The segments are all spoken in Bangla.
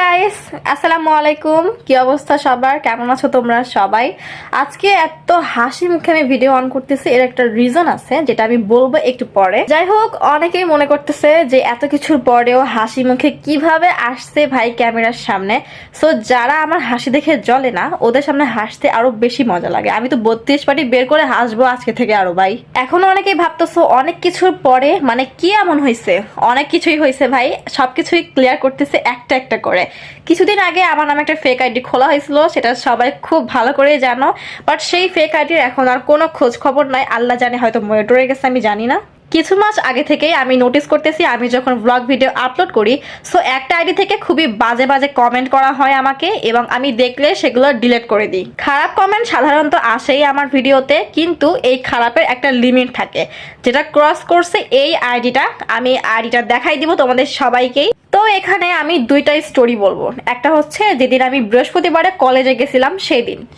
গাইস, আসসালামু আলাইকুম। কি অবস্থা সবার? কেমন আছো তোমরা সবাই? আজকে এত হাসি মুখে আমি ভিডিও অন করতেছি, এর একটা রিজন আছে যেটা আমি বলবো একটু পরে। যাই হোক, অনেকেই মনে করতেছে যে এত কিছুর পরেও হাসি মুখে কিভাবে আসছে ভাই ক্যামেরার সামনে। সো যারা আমার হাসি দেখে জ্বলে না, ওদের সামনে হাসতে আরো বেশি মজা লাগে। আমি তো 32 পাটি বের করে হাসবো আজকে থেকে আরো ভাই। এখনো অনেকেই ভাবতেছো অনেক কিছুর পরে মানে কি এমন হয়েছে। অনেক কিছুই হয়েছে ভাই, সবকিছুই ক্লিয়ার করতেছে একটা একটা করে। কিছুদিন আগে আমার নামে একটা ফেক আইডি খোলা হয়েছিল, সেটা সবাই খুব ভালো করে জানো। বাট সেই ফেক আইডির এখন আর কোনো খোঁজ খবর নাই। আল্লাহ জানে, হয়তো মরে টরে গেছে, আমি জানি না। কিছু মাস আগে থেকেই আমি নোটিস করতেছি, আমি যখন ব্লগ ভিডিও আপলোড করি, সো একটা আইডি থেকে খুবই বাজে বাজে কমেন্ট করা হয় আমাকে, এবং আমি দেখলে সেগুলো ডিলিট করে দিই। খারাপ কমেন্ট সাধারণত আসেই আমার ভিডিওতে, কিন্তু এই খারাপের একটা লিমিট থাকে, যেটা ক্রস করছে এই আইডিটা। আমি আইডিটা দেখাই দিব তোমাদের সবাইকেই। তো এখানে আমি দুইটা স্টোরি বলবো। একটা হচ্ছে যেদিন আমি বৃহস্পতিবারে কলেজে গেছিলাম,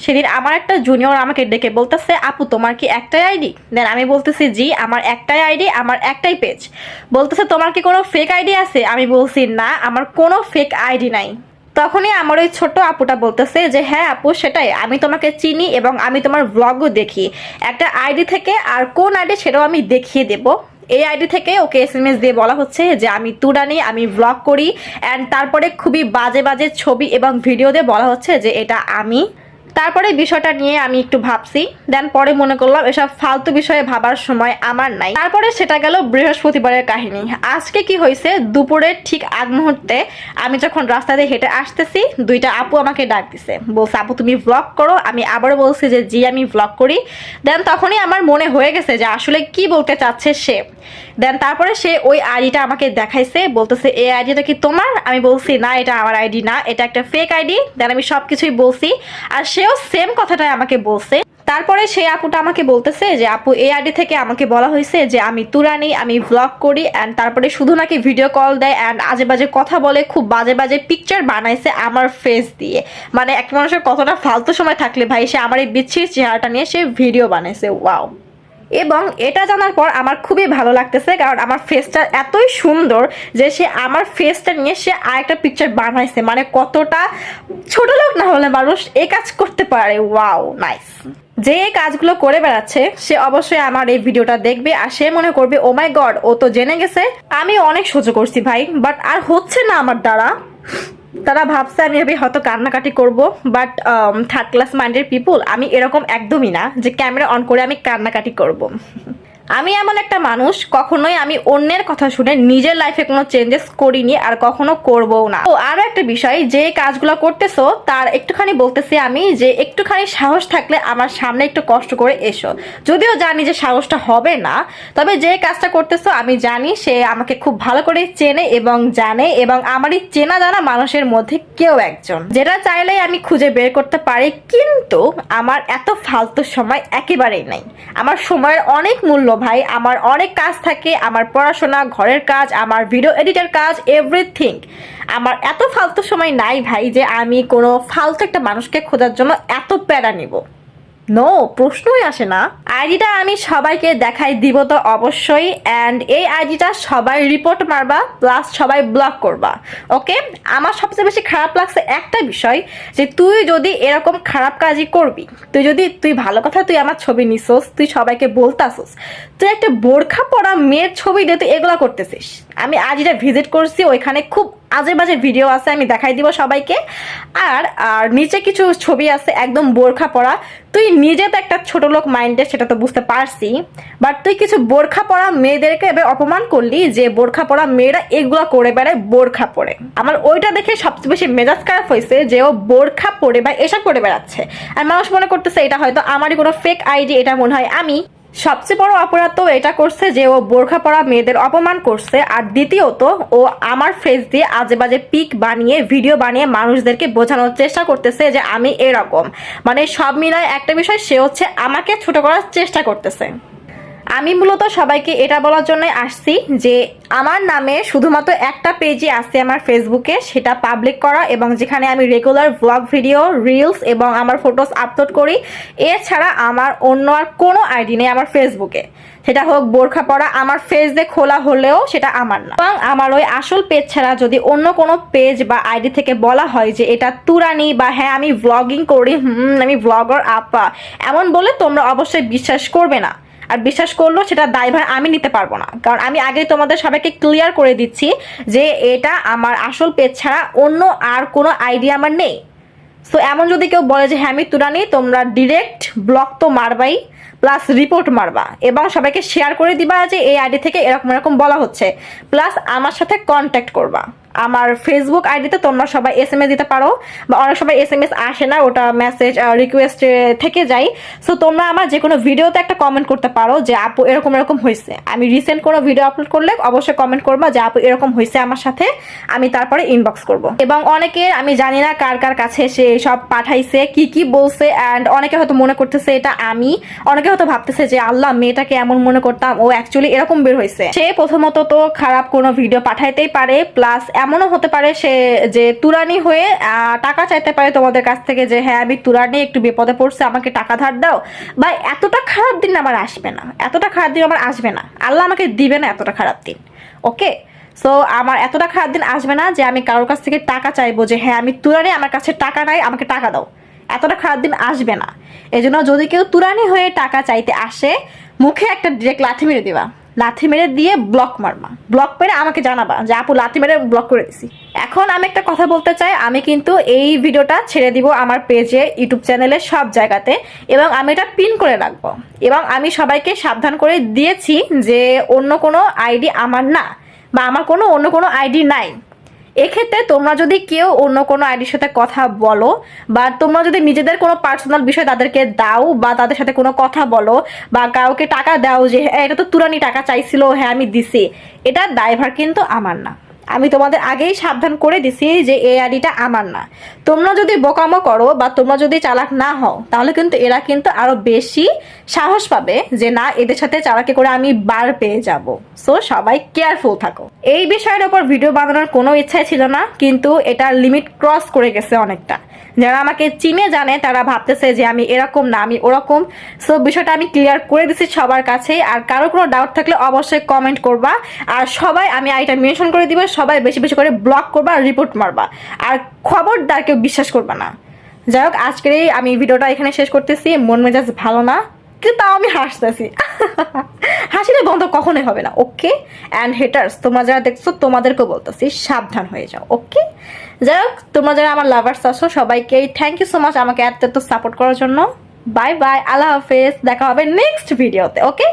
সেদিন আমার একটা জুনিয়র আমাকে ডেকে বলতেছে, আপু তোমার কি একটাই আইডি? দেন আমি বলতেছি জি, আমার একটাই আইডি, আমার একটাই পেজ। বলতেছে তোমার কি কোনো ফেক আইডি আছে? আমি বলছি না, আমার কোনো ফেক আইডি নাই। তখনই আমার ওই ছোট আপুটা বলতেছে যে হ্যাঁ আপু, সেটাই, আমি তোমাকে চিনি এবং আমি তোমার ব্লগও দেখি। একটা আইডি থেকে আর কোন আইডি সেটাও আমি দেখিয়ে দেব। এই আইডি থেকে ওকে SMS দিয়ে বলা হচ্ছে যে আমি তুরানি, আমি ব্লগ করি, অ্যান্ড তারপরে খুবই বাজে বাজে ছবি এবং ভিডিও দিয়ে বলা হচ্ছে যে এটা আমি। তারপরে বিষয়টা নিয়ে আমি একটু ভাবছি, দেন পরে মনে করলাম এসব ফালতু বিষয়ে ভাবার সময় আমার নাই। তারপরে সেটা গেল বৃহস্পতিবারের কাহিনী। আজকে কি হয়েছে, দুপুরের ঠিক আগ মুহূর্তে আমি যখন রাস্তা দিয়ে হেঁটে আসতেছি, দুইটা আপু আমাকে ডাক দিছে, বলছে আপু তুমি ব্লগ করো? আমি আবারও বলছি যে জি আমি ব্লগ করি। দেন তখনই আমার মনে হয়ে গেছে যে আসলে কি বলতে চাচ্ছে সে। দেন তারপরে সে ওই আইডিটা আমাকে দেখাইছে, বলতেছে এই আইডিটা কি তোমার? আমি বলছি না, এটা আমার আইডি না, এটা একটা ফেক আইডি। দেন আমি সবকিছুই বলছি, আর সেও সেম কথাটাই আমাকে বলছে। তারপরে সেই আপুটা আমাকে বলতেছে যে আপু এই আইডি থেকে আমাকে বলা হয়েছে যে আমি তুরানি, আমি ভ্লগ করি, অ্যান্ড তারপরে শুধু নাকি ভিডিও কল দেয় অ্যান্ড আজে বাজে কথা বলে, খুব বাজে বাজে পিকচার বানাইছে আমার ফেস দিয়ে। মানে একটা মানুষের কতটা ফালতু সময় থাকলে ভাই সে আমার এই বিচ্ছির চেহারাটা নিয়ে সে ভিডিও বানাইছে। ওয়াও! এবং এটা জানার পর আমার খুবই ভালো লাগতেছে, কারণ আমার ফেসটা এতই সুন্দর যে সে আমার ফেসটা নিয়ে সে আরেকটা পিকচার বানাইছে। মানে কতটা ছোট লোক না হলে মানুষ এই কাজ করতে পারে। Wow, nice! যে এই কাজগুলো করে বেড়াচ্ছে সে অবশ্যই আমার এই ভিডিওটা দেখবে, আর সে মনে করবে ও মাই গড, ও তো জেনে গেছে। আমি অনেক সহ্য করছি ভাই, বাট আর হচ্ছে না আমার দ্বারা। তারা ভাবছে আমি হয়তো কান্নাকাটি করব, বাট থার্ড ক্লাস মাইন্ডের পিপুল, আমি এরকম একদমই না যে ক্যামেরা অন করে আমি কান্নাকাটি করব। আমি এমন একটা মানুষ, কখনোই আমি অন্যের কথা শুনে নিজের লাইফে কোনো চেঞ্জেস করিনি, আর কখনো করবও না। তো আরো একটা বিষয়, যে কাজগুলো করতেছো তার একটুখানি বলতেছি আমি যে একটুখানি সাহস থাকলে আমার সামনে একটু কষ্ট করে এসো। যদিও জানি যে সাহসটা হবে না, তবে যে কাজটা করতেছো আমি জানি সে আমাকে খুব ভালো করে চেনে এবং জানে, এবং আমারই চেনা জানা মানুষের মধ্যে কেউ একজন, যেটা চাইলেই আমি খুঁজে বের করতে পারি। কিন্তু আমার এত ফালতু সময় একেবারেই নাই। আমার সময়ের অনেক মূল্য ভাই, আমার অনেক কাজ থাকে, আমার পড়াশোনা, ঘরের কাজ, আমার ভিডিও এডিটের কাজ, এভরিথিং। আমার এত ফালতু সময় নাই ভাই যে আমি কোনো ফালতু একটা মানুষকে খোঁজার জন্য এত প্যারা নিব। নো, প্রশ্নই আসে না। আইডিটা আমি সবাইকে দেখাই দিব তো অবশ্যই, অ্যান্ড এই আইডিটা সবাই রিপোর্ট মারবা, প্লাস সবাই ব্লক করবা। ওকে? আমার সবচেয়ে বেশি খারাপ লাগছে একটা বিষয়, যে তুই যদি এরকম খারাপ কাজই করবি, তুই ভালো কথা, তুই আমার ছবি নিছোস, তুই সবাইকে বলতাছোস, তুই একটা বোরখা পরা মেয়ের ছবি দিয়ে তুই এগুলা করতেছিস। আমি আইডিটা ভিজিট করছি, ওইখানে খুব আজে বাজে ভিডিও আছে, আমি দেখাই দিব সবাইকে। আর আর নিচে কিছু ছবি আছে একদম বোরখা পরা। তুই নিজে তো একটা ছোট লোক মাইন্ডে, সেটা তো বুঝতে পারছি, বাট তুই কিছু বোরখা পরা মেয়েদেরকে এবার অপমান করলি, যে বোরখা পরা মেয়েরা এগুলা করে বেড়ায় বোরখা পরে। আমার ওইটা দেখে সবচেয়ে বেশি মেজাজ খারাপ হয়েছে যে ও বোরখা পরে বা এসব করে বেড়াচ্ছে, আর মানুষ মনে করতেছে এটা হয়তো আমারই কোনো ফেক আইডি, এটা মনে হয় আমি। সবচেয়ে বড় অপরাধ তো এটা করছে যে ও বোরখা পরা মেয়েদের অপমান করছে, আর দ্বিতীয়ত ও আমার ফেস দিয়ে আজে বাজে পিক বানিয়ে, ভিডিও বানিয়ে মানুষদেরকে বোঝানোর চেষ্টা করতেছে যে আমি এরকম। মানে সব মিলায় একটা বিষয়, সে হচ্ছে আমাকে ছোট করার চেষ্টা করতেছে। আমি মূলত সবাইকে এটা বলার জন্য আসছি যে আমার নামে শুধুমাত্র একটা পেজই আছে আমার ফেসবুকে, সেটা পাবলিক করা, এবং যেখানে আমি রেগুলার ব্লগ ভিডিও, রিলস এবং আমার ফটোস আপলোড করি। এছাড়া আমার অন্য আর কোনো আইডি নেই আমার ফেসবুকে। সেটা হোক বোরখা পরা, আমার ফেস দিয়ে খোলা হলেও সেটা আমার না। এবং আমার ওই আসল পেজ ছাড়া যদি অন্য কোনো পেজ বা আইডি থেকে বলা হয় যে এটা তুরানি বা হ্যাঁ আমি ভ্লগিং করি, আমি ভ্লগার আপা, এমন বলে তোমরা অবশ্যই বিশ্বাস করবে না। আর বিশ্বাস করলেও সেটা দায়ভার আমি নিতে পারবো না, কারণ আমি আগেই তোমাদের সবাইকে ক্লিয়ার করে দিচ্ছি যে এটা আমার আসল পেজ ছাড়া অন্য আর কোনো আইডিয়া আমার নেই। সো এমন যদি কেউ বলে যে হ্যাঁ আমি তুরানি, তোমরা ডিরেক্ট ব্লক তো মারবাই, প্লাস রিপোর্ট মারবা এবং সবাইকে শেয়ার করে দিবা যে এই আইডি থেকে এরকম এরকম বলা হচ্ছে, প্লাস আমার সাথে কন্ট্যাক্ট করবা। আমার ফেসবুক আইডিতে তোমরা সবাই SMS দিতে পারো, বা অনেক সময় SMS আসে না, ওটা মেসেজ রিকোয়েস্ট থেকে যাই। সো তোমরা আমার যে কোনো ভিডিওতে একটা কমেন্ট করতে পারো যে আপু এরকম এরকম হয়েছে। আমি রিসেন্ট কোনো ভিডিও আপলোড করলে অবশ্যই কমেন্ট করবা যে আপু এরকম হয়েছে আমার সাথে, আমি তারপরে ইনবক্স করব। এবং অনেকের আমি জানি না কার কার কাছে সে সব পাঠাইছে, কি কি বলছে, অ্যান্ড অনেকে হয়তো মনে করতেছে এটা আমি, অনেকে হয়তো ভাবতেছে যে আল্লাহ মেয়েটাকে এমন মনে করতাম, ও অ্যাকচুয়ালি এরকম বের হয়েছে। সে প্রথমত তো খারাপ কোনো ভিডিও পাঠাইতেই পারে, প্লাস এমনও হতে পারে সে যে তুরানি হয়ে টাকা চাইতে পারে তোমাদের কাছ থেকে যে হ্যাঁ আমি তুরানি, একটু বিপদে পড়ছে, আমাকে টাকা ধার দাও। বা এতটা খারাপ দিন আমার আসবে না, এতটা খারাপ দিন আমার আসবে না, আল্লাহ আমাকে দিবে না এতটা খারাপ দিন। ওকে, সো আমার এতটা খারাপ দিন আসবে না যে আমি কারোর কাছ থেকে টাকা চাইবো যে হ্যাঁ আমি তুরানি, আমার কাছে টাকা নাই, আমাকে টাকা দাও। এতটা খারাপ দিন আসবে না। এই জন্য যদি কেউ তুরানি হয়ে টাকা চাইতে আসে, মুখে একটা ডিরেক্ট লাথি মেরে দিবা, লাথি মেরে দিয়ে ব্লক মারবা। ব্লক মেরে আমাকে জানাবা যে আপু লাথি মেরে ব্লক করে দিছি। এখন আমি একটা কথা বলতে চাই, আমি কিন্তু এই ভিডিওটা ছেড়ে দিব আমার পেজে, ইউটিউব চ্যানেলে, সব জায়গাতে, এবং আমি এটা পিন করে রাখবো। এবং আমি সবাইকে সাবধান করে দিয়েছি যে অন্য কোনো আইডি আমার না, বা আমার কোনো অন্য কোনো আইডি নাই। এক্ষেত্রে তোমরা যদি কেউ অন্য কোনো আইডির সাথে কথা বলো, বা তোমরা যদি নিজেদের কোনো পার্সোনাল বিষয় তাদেরকে দাও, বা তাদের সাথে কোনো কথা বলো, বা কাউকে টাকা দাও যে এটা তো তুরানি টাকা চাইছিল, হ্যাঁ আমি দিছি, এটার দায়ভার কিন্তু আমার না। আমি তোমাদের আগেই সাবধান করে দিছি যে এই আইডিটা আমার না। তোমরা যদি বোকামো করো বা তোমরা যদি চালাক না হও, তাহলে কিন্তু এরা কিন্তু আরো বেশি সাহস পাবে যে না, এদের সাথে চালাকি করে আমি বার পেয়ে যাব। সো সবাই কেয়ারফুল থাকো। এই বিষয়ের উপর ভিডিও বানানোর কোনো ইচ্ছাই ছিল না, কিন্তু এটা লিমিট ক্রস করে গেছে অনেকটা। যারা আমাকে চিনে জানে তারা ভাবতেছে যে আমি এরকম না, আমি ওরকম। সো বিষয়টা আমি ক্লিয়ার করে দিচ্ছি সবার কাছেই। আর কারো কোনো ডাউট থাকলে অবশ্যই কমেন্ট করবা। আর সবাই, আমি আইটা মেনশন করে দিব, সবাই বেশি বেশি করে ব্লক করবা, রিপোর্ট মারবা। আর খবরদার কেউ বিশ্বাস করবা না। যাই হোক, আজকের আমি ভিডিওটা এখানে শেষ করতেছি। মন মেজাজ ভালো না, কিন্তু তাও আমি হাসতেছি। হাসিলে বন্ধ কখনোই হবে না। ওকে, অ্যান্ড হেটার্স, তোমরা যারা দেখছো তোমাদেরকেও বলতেছি সাবধান হয়ে যাও। ওকে, যাই হোক, তোমরা যারা আমার লাভার্স আছো সবাইকে থ্যাংক ইউ সো মাচ আমাকে এত সাপোর্ট করার জন্য। বাই বাই, আল্লাহ হাফেজ, দেখা হবে নেক্সট ভিডিওতে। ওকে।